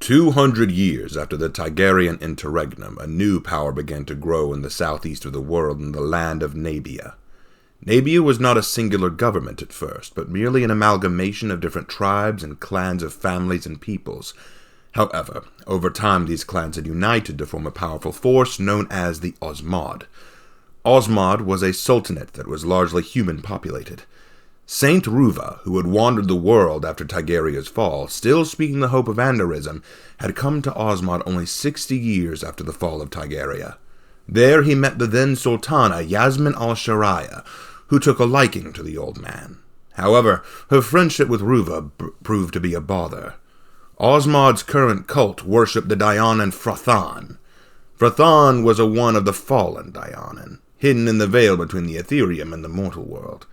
200 years after the Tygerian interregnum, a new power began to grow in the southeast of the world in the land of Nabia. Nabia was not a singular government at first, but merely an amalgamation of different tribes and clans of families and peoples. However, over time these clans had united to form a powerful force known as the Osmod. Osmod was a sultanate that was largely human-populated. Saint Ruva, who had wandered the world after Tygeria's fall, still speaking the hope of Anderism, had come to Osmod only 60 years after the fall of Tygeria. There he met the then Sultana Yasmin al-Shariah, who took a liking to the old man. However, her friendship with Ruva proved to be a bother. Osmod's current cult worshipped the Daionin Frathan. Frathan was one of the Fallen Daionin, hidden in the veil between the Ethereum and the mortal world.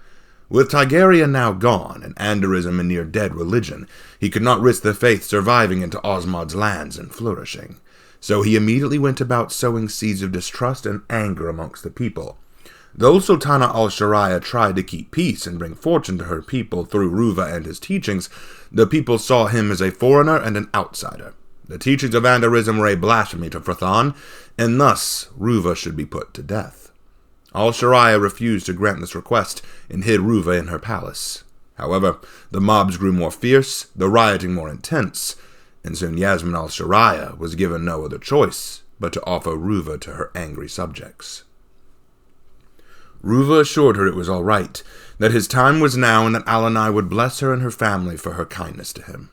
With Tygeria now gone, and Anderism a near-dead religion, he could not risk the faith surviving into Osmod's lands and flourishing. So he immediately went about sowing seeds of distrust and anger amongst the people. Though Sultana al-Shariah tried to keep peace and bring fortune to her people through Ruva and his teachings, the people saw him as a foreigner and an outsider. The teachings of Anderism were a blasphemy to Frathan, and thus Ruva should be put to death. Al-Shariah refused to grant this request and hid Ruva in her palace. However, the mobs grew more fierce, the rioting more intense, and soon Yasmin al-Shariah was given no other choice but to offer Ruva to her angry subjects. Ruva assured her it was all right, that his time was now, and that Alanai would bless her and her family for her kindness to him.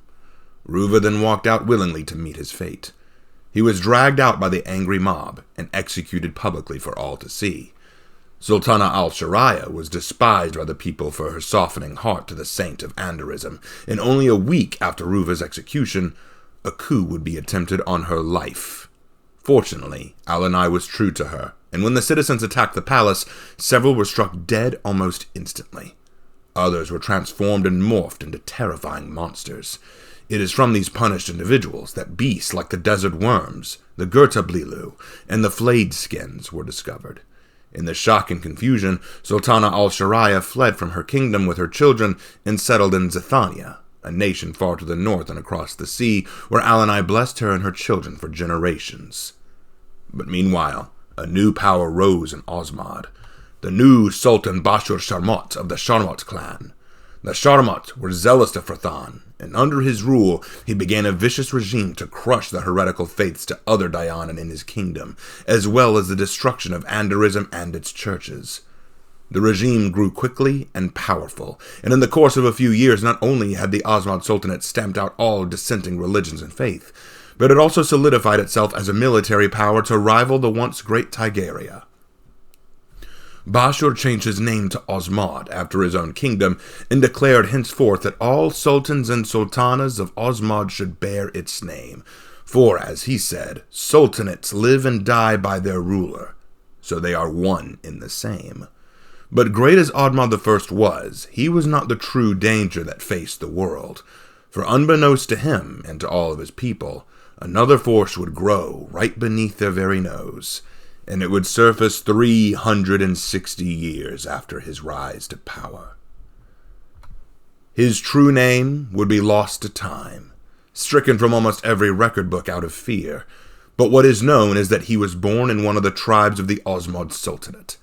Ruva then walked out willingly to meet his fate. He was dragged out by the angry mob and executed publicly for all to see. Sultana al-Shariah was despised by the people for her softening heart to the saint of Anderism, and only a week after Ruva's execution, a coup would be attempted on her life. Fortunately, Alanai was true to her, and when the citizens attacked the palace, several were struck dead almost instantly. Others were transformed and morphed into terrifying monsters. It is from these punished individuals that beasts like the desert worms, the Gurtablilu, and the flayed skins were discovered. In the shock and confusion, Sultana al-Shariah fled from her kingdom with her children and settled in Zithania, a nation far to the north and across the sea, where Alanai blessed her and her children for generations. But meanwhile, a new power rose in Osmod. The new Sultan Bashur Sharmot of the Sharmot clan. The Sharmot were zealous to Frathan, and under his rule he began a vicious regime to crush the heretical faiths to other Daionin in his kingdom, as well as the destruction of Anderism and its churches. The regime grew quickly and powerful, and in the course of a few years not only had the Osmod Sultanate stamped out all dissenting religions and faith, but it also solidified itself as a military power to rival the once great Tygeria. Bashur changed his name to Osmod after his own kingdom, and declared henceforth that all sultans and sultanas of Osmod should bear its name. For, as he said, sultanates live and die by their ruler, so they are one in the same. But great as Osmod I was, he was not the true danger that faced the world. For unbeknownst to him and to all of his people, another force would grow right beneath their very nose, and it would surface 360 years after his rise to power. His true name would be lost to time, stricken from almost every record book out of fear, but what is known is that he was born in one of the tribes of the Osmod Sultanate.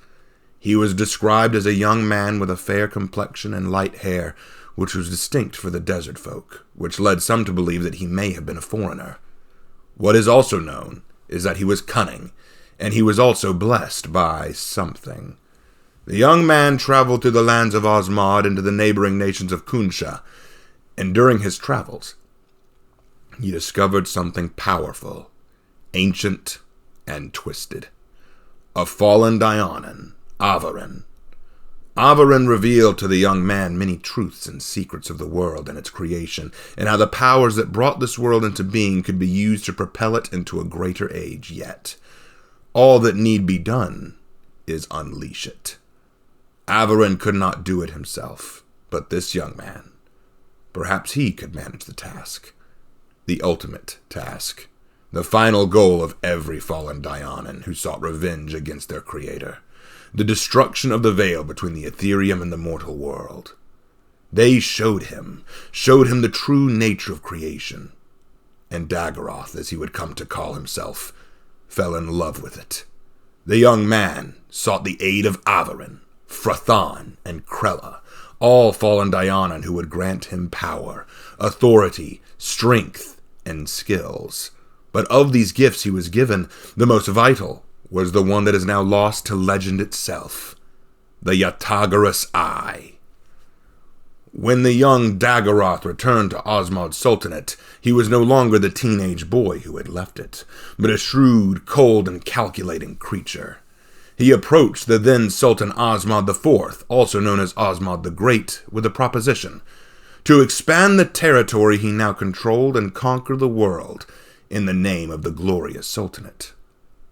He was described as a young man with a fair complexion and light hair, which was distinct for the desert folk, which led some to believe that he may have been a foreigner. What is also known is that he was cunning, and he was also blessed by something. The young man traveled through the lands of Osmod into the neighboring nations of Kunsha, and during his travels, he discovered something powerful, ancient, and twisted. A fallen Daionin, Avarin. Avarin revealed to the young man many truths and secrets of the world and its creation, and how the powers that brought this world into being could be used to propel it into a greater age yet. All that need be done is unleash it. Avarin could not do it himself, but this young man, perhaps he could manage the task. The ultimate task. The final goal of every fallen Daionin who sought revenge against their creator. The destruction of the veil between the Ethereum and the mortal world. They showed him the true nature of creation. and Dagaroth, as he would come to call himself, fell in love with it. The young man sought the aid of Averin, Frathan, and Krella, all Fallen Daionin who would grant him power, authority, strength, and skills. But of these gifts he was given, the most vital was the one that is now lost to legend itself, the Yatagarus Eye. When the young Dagaroth returned to Osmod Sultanate, he was no longer the teenage boy who had left it, but a shrewd, cold, and calculating creature. He approached the then Sultan Osmod IV, also known as Osmod the Great, with a proposition to expand the territory he now controlled and conquer the world in the name of the glorious Sultanate.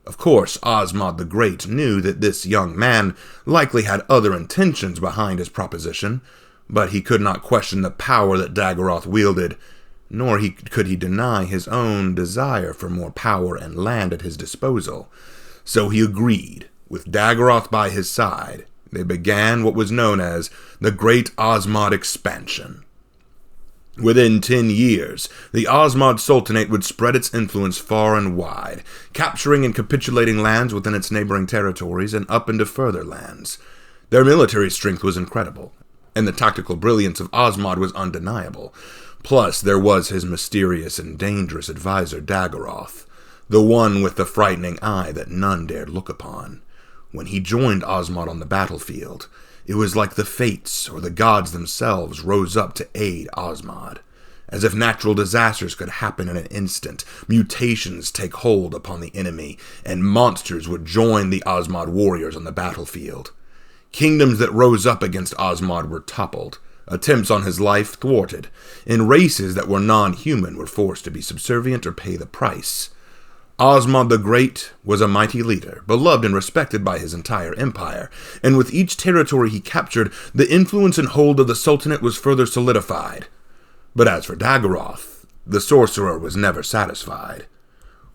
Of course, Osmod the Great knew that this young man likely had other intentions behind his proposition, but he could not question the power that Dagaroth wielded, nor could he deny his own desire for more power and land at his disposal. So he agreed. With Dagaroth by his side, they began what was known as the Great Osmod Expansion. Within 10 years, the Osmod Sultanate would spread its influence far and wide, capturing and capitulating lands within its neighboring territories and up into further lands. Their military strength was incredible, and the tactical brilliance of Osmod was undeniable. Plus, there was his mysterious and dangerous advisor Dagaroth, the one with the frightening eye that none dared look upon. When he joined Osmod on the battlefield, it was like the fates or the gods themselves rose up to aid Osmod. As if natural disasters could happen in an instant, mutations take hold upon the enemy, and monsters would join the Osmod warriors on the battlefield. Kingdoms that rose up against Osmod were toppled, attempts on his life thwarted, and races that were non-human were forced to be subservient or pay the price. Osmod the Great was a mighty leader, beloved and respected by his entire empire, and with each territory he captured, the influence and hold of the Sultanate was further solidified. But as for Dagaroth, the sorcerer was never satisfied.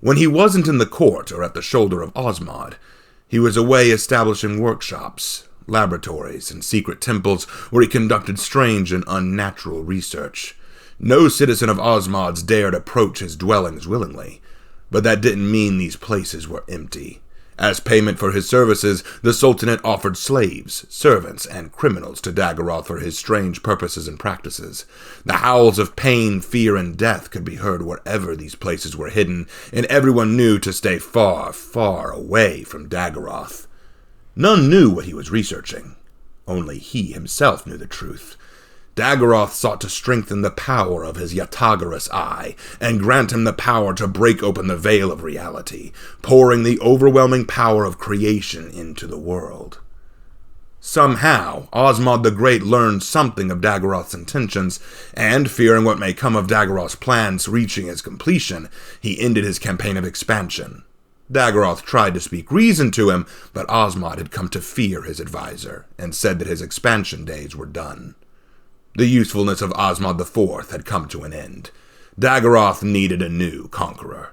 When he wasn't in the court or at the shoulder of Osmod, he was away establishing workshops, laboratories, and secret temples where he conducted strange and unnatural research. No citizen of Osmod's dared approach his dwellings willingly. But that didn't mean these places were empty. As payment for his services, the Sultanate offered slaves, servants, and criminals to Dagaroth for his strange purposes and practices. The howls of pain, fear, and death could be heard wherever these places were hidden, and everyone knew to stay far, far away from Dagaroth. None knew what he was researching. Only he himself knew the truth. Dagaroth sought to strengthen the power of his Yatagarus Eye, and grant him the power to break open the veil of reality, pouring the overwhelming power of creation into the world. Somehow, Osmod the Great learned something of Dagaroth's intentions, and, fearing what may come of Dagaroth's plans reaching its completion, he ended his campaign of expansion. Dagaroth tried to speak reason to him, but Osmod had come to fear his advisor, and said that his expansion days were done. The usefulness of Osmod IV had come to an end. Dagaroth needed a new conqueror.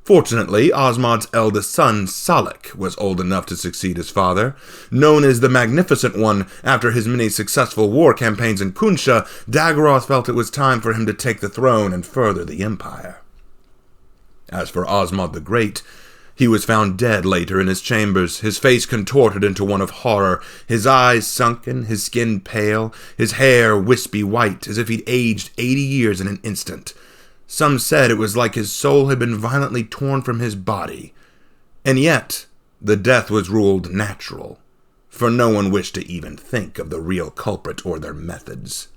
Fortunately, Osmod's eldest son, Salik, was old enough to succeed his father. Known as the Magnificent One, after his many successful war campaigns in Kunsha, Dagaroth felt it was time for him to take the throne and further the empire. As for Osmod the Great, he was found dead later in his chambers, his face contorted into one of horror, his eyes sunken, his skin pale, his hair wispy white, as if he'd aged 80 years in an instant. Some said it was like his soul had been violently torn from his body. And yet, the death was ruled natural, for no one wished to even think of the real culprit or their methods.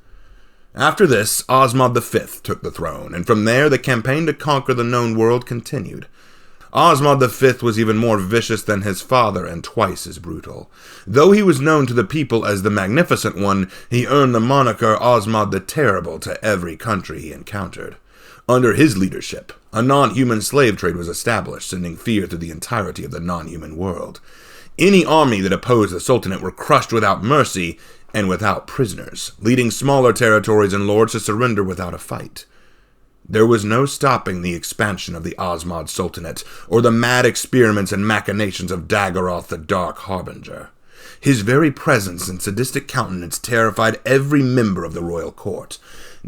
After this, Osmod V took the throne, and from there the campaign to conquer the known world continued. Osmod V was even more vicious than his father and twice as brutal. Though he was known to the people as the Magnificent One, he earned the moniker Osmod the Terrible to every country he encountered. Under his leadership, a non-human slave trade was established, sending fear through the entirety of the non-human world. Any army that opposed the Sultanate were crushed without mercy and without prisoners, leading smaller territories and lords to surrender without a fight. There was no stopping the expansion of the Osmod Sultanate, or the mad experiments and machinations of Dagaroth the Dark Harbinger. His very presence and sadistic countenance terrified every member of the royal court.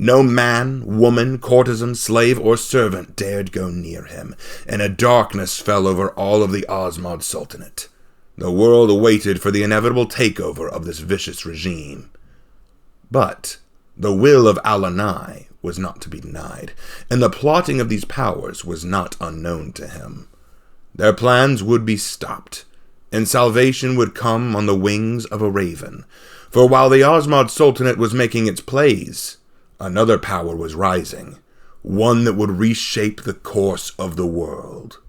No man, woman, courtesan, slave, or servant dared go near him, and a darkness fell over all of the Osmod Sultanate. The world awaited for the inevitable takeover of this vicious regime. But the will of Alanai was not to be denied, and the plotting of these powers was not unknown to him. Their plans would be stopped, and salvation would come on the wings of a raven. For while the Osmod Sultanate was making its plays, another power was rising, one that would reshape the course of the world.